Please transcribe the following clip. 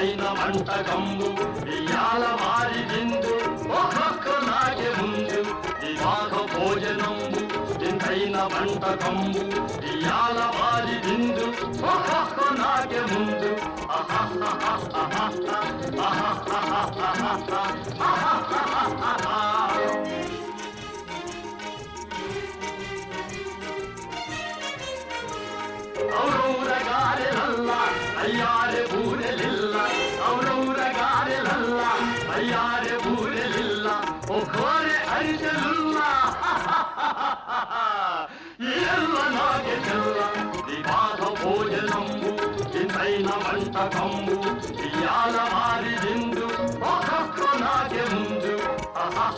ఇంతైన వంటకంబు ఇయాల వారి విందు ఒక్కొక్కలాగే ముందు వివాహ భోజనంబు ఇంతైన వంటకంబు ఇయాల వారి విందు ఒక్కొక్కలాగే ముందు ఔరౌరగారెలల్ల అయ్యారె బూరెలిల్ల ఔరౌరగారెలల్ల అయ్యారె బూరెలిల్ల ఒక్కోరె అరిసెలుల్ల ఎల్ల నాగే చెల్ల వివాహ భోజనంబు ఇంతైన వంటకంబు ఇయాల వారి విందు ఒక్కొక్క నాగే ముందు ఆహా